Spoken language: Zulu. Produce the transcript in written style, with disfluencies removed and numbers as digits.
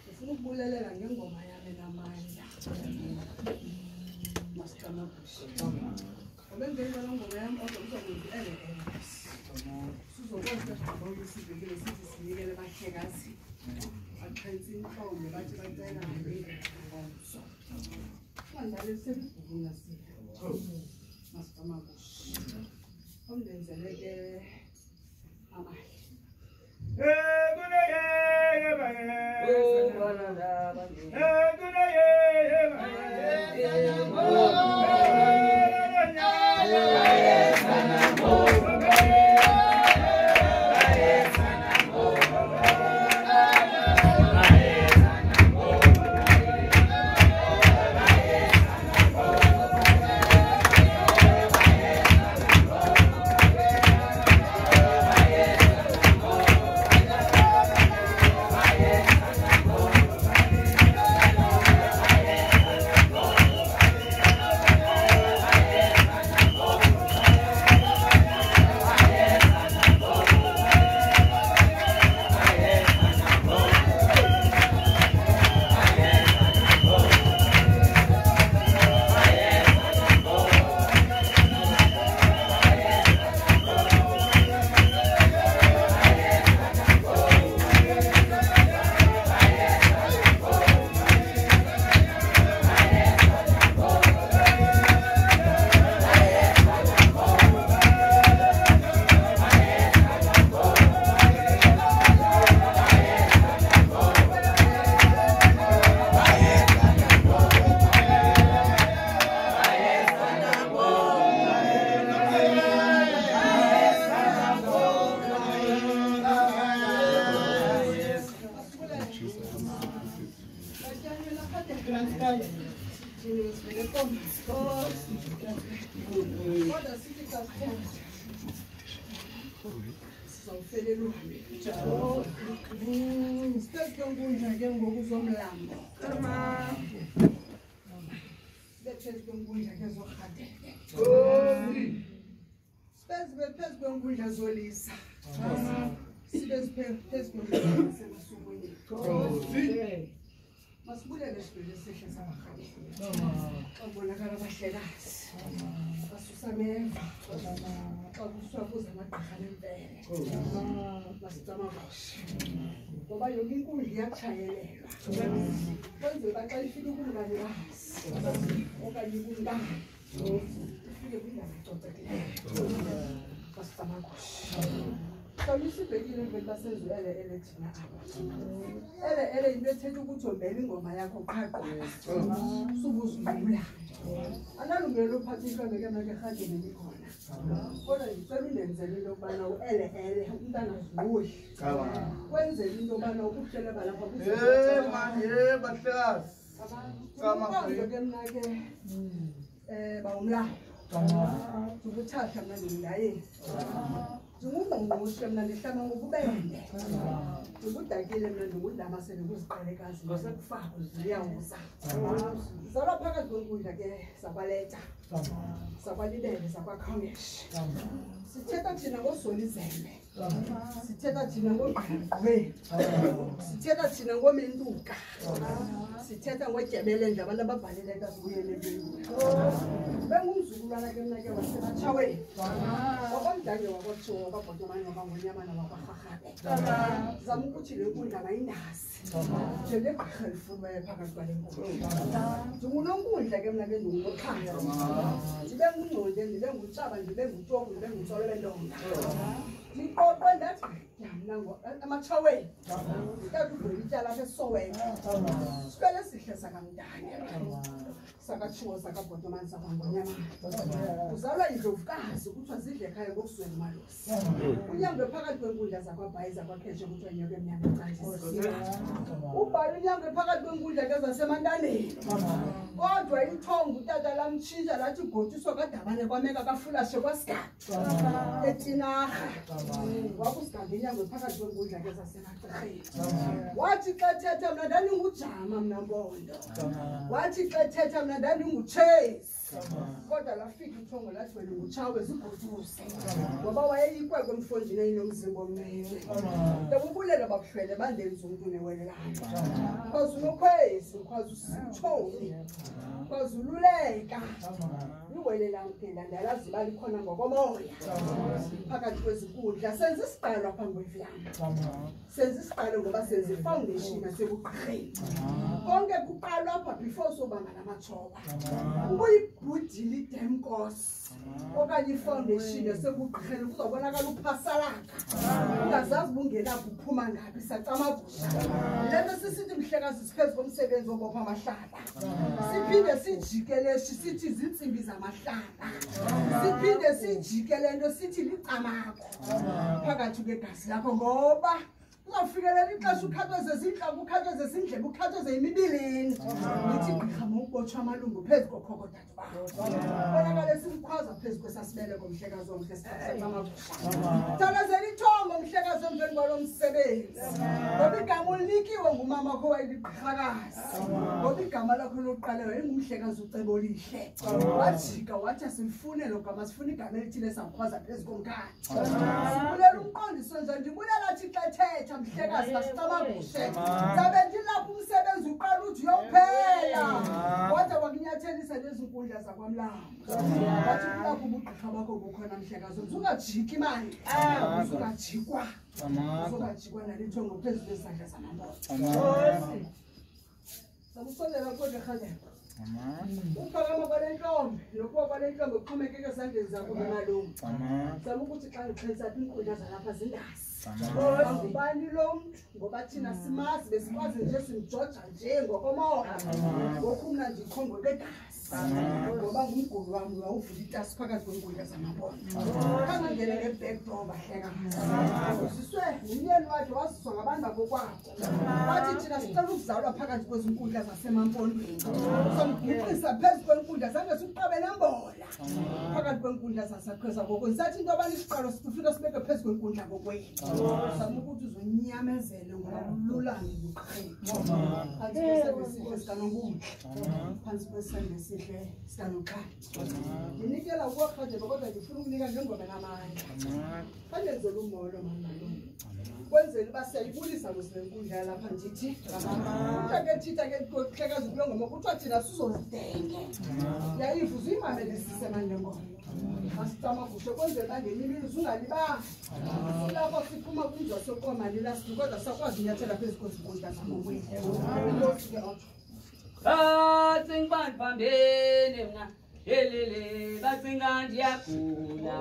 Ufuna ukubulalela ngengoma yami namandla. Masicamabushi. Obengenza lo ngoma yami kodwa uzokwenza sizokwazi ukuthi sibekele sithi sinikele abahlekazi. Aqhensi inhlombe bathi bacela ngomso. Mandale sebuvuna siya. Masicamabushi. Omdenzeleke amahle. Inkundla zolisa. Masibulele sibele sihle sabakhali. Babonakala abahlekazi. Basusa ameva. Bakuswa kuza amagqirha lempele. Masicamabushi. Ngoba yonke inkundla iyachayelelwa. Kwenze baxa ifika ukumkani bazi. Okanye kumntana. Ufike kwindawo ecocekileyo. Masicamabushi. Isibhekile mvela sezwele thina apha. Into ethetha ukuthi ombele ingoma yakho qhaqho. Subuzulula. Analungelo uphatha inhlombe ke manje ehadini likhona. Kodwa ngicela unenzele into yokubana umntana zibuhle. Wenzele into yokubana ukutshela balapha bahlekazi. Ke mna ke bawumla. Ukuthatha mna ngiyayini. Ngumngqushe mna ndihlama ngobubende. Ngudakile mna ndingudlama sele kuziqalekazi ngasekufako ziyawuza. Zalwa phakathi kwenkundla ke sakwaLeta. Sakwalibele sakwaKhongeshi. Sithetha thina ngoSolizembe. Sithetha thina ngoGqwe. Sithetha thina ngoMentuka. Sithetha ngoJebelendle abantu ababhaleleka sibuyele empilweni. Bengumzukulwana ke mna ke wasebatshaweni. Wakwamdage wakwatshiwo kwabhotomane wabangonyamana wakwarharhabe. Zama ukuthi le nkundla mayindazi. Njengegqirha lifunayo phakathi kwale nkundla. Ndingunonkundla ke mna ke ndingunoxhaya. Ndibe ngungconde, ndibe ngutshaba, ndibe ngutshoku, ndibe ngutsolo bendonga. Ndiqoqwe ndathi mna amatshaweni. Ndikade ugqwele ityala apha eSoweto. Sibele sihle sakamdane. Sakatshiwo sakabhotomane sakwangonyamana. Uzalwa indlovukazi kuthiwa zidle ekhaya ngokuswela umalosi. Unyangwe phakathi kwenkundla zakwabhayi zakwakhetshe kuthiwa nyoke emnyama ecantisiwe. ubani inyanga phakathi kwenkundla ke zasemantaneni kodwa ithonga utata lamtshintsha lathi gotiswa kadabane kwameka kafulashe kwasigaba etinarha wakusigaba inyanga phakathi kwenkundla ke zasemagqirheni wathi xa thetha mna ndandingujama mna mpondo wathi xa thetha mna ndandinguchase kodwa lafika ithongo lathi wena ngutshawe zigoduse ngoba wayeyikwekwe emfondini eyinomzimba omnene ndakubulela babuhlwele bandenza umntu newelelayo because unokhwezi because usitshoni because ululeka iwelela mpela ndalazi uba likhona ngokomoya phakathi kwezinkundla senza isiqalo apha ngwevyama senza isiqalo ngoba senza ifoundation yasebugqirheni konke kuqalwa apha before sobamba namatshoba ubuyibhudile idemkos okanye ifoundation yasebugqirheni kuzobonakala uphasalaka ungazazi bungelapho uphuma ngaphi sacamagusha lento sisithi mhlekazi siphezu komsebenzi wobopha amahlaba siphinde sijikeleshi sithi zintsimbi zamahlaba siphinde sijikele nto sithi licamakho phakathi kwegazi lakho ngoba uzawufikelela ixesha ukhathweze zintlaka ukhathweze zindlebe ukhathweze imibilini nithi gqirha mawubotshwa amalungu phezu kokhokodade bakho bonakale simkhwaza phezu kwesasibeleko mhlekazi womhle sicamagusha thalazela ithongo mhlekazi emveni kwalo msebenzi ngoba igama ulinikiwe ngumama wakho wayeliqhakazi ngoba igama lakho lokuqaleyo yayingumhlekazi ucebo olihle wajika wathi asilifune lo gama sifuna igama elithile samkhwaza phezu komkhathi sibulela umqondiso nje ndibulela athi xa thetha mhlekazi kasicamagushe zabe ndilapho umsebenzi uqala uthi uyophela kodwa wakunyathelisa lezi nkundla zakwamlambo wathi kulapho ubugqirha bakho bukhona mhlekazi uzungajiki imali uzungajikwa uzungajikwa nalithongo phezu kwezandla zamambono sakusondela kwegerhaleko uphakama kwale ntombi nokuwa kwale ntombi uxhomekeke esandleni zakho bemalungu zama ukuthi xa ngixhelisa apha iinkundla zalapha zindazi ngubani lo mntu ngoba thina simazi besikwazi nje simjoja nje ngokomoya ngoku mna ndikhongwe kwegazi ngoba ngumguli wam wawuvula itasi phakathi kwenkundla zamabona khangangene ngebackdoor bahlekazi uziswe ngumyeni wakhe waziswa ngabantu bakokwabo wathi thina sicela ukuzalwa phakathi kwezi nkundla zasemampondweni somguqisa phezu kwenkundla zange sikuqabele mbola phakathi kwenkundla zasaqheza ngoku sathi into abani isiqalo sifika sibeke phezu kwenkundla ngokwenu zama ukuthi uzonyamezele ngoba ululame buqhele phansi kwesebe sikanonkundla phansi kwesebe sihle sikanoqala ndinikela ukuwarhajela kodwa ndifuna ukunika njengoba namandla khandenzela umolo mamalo kwenzela uba siyayibulisa kusilenkundla lapha ndithi ke thitha ke kuhlekazi kulo ngoma kuthiwa thina sizozidenge yayivu uziyimamelisise mandengoba asicamagushe kwenzela uba ngenye imini uzungalibanga silapho siphuma kwinzwa sokomani lasithi kodwa sakwazi unyathela phezu kwezinkundla zamokwenu inkosi ke otsho bacinga bandibambene mna helele bacinga ndiyagula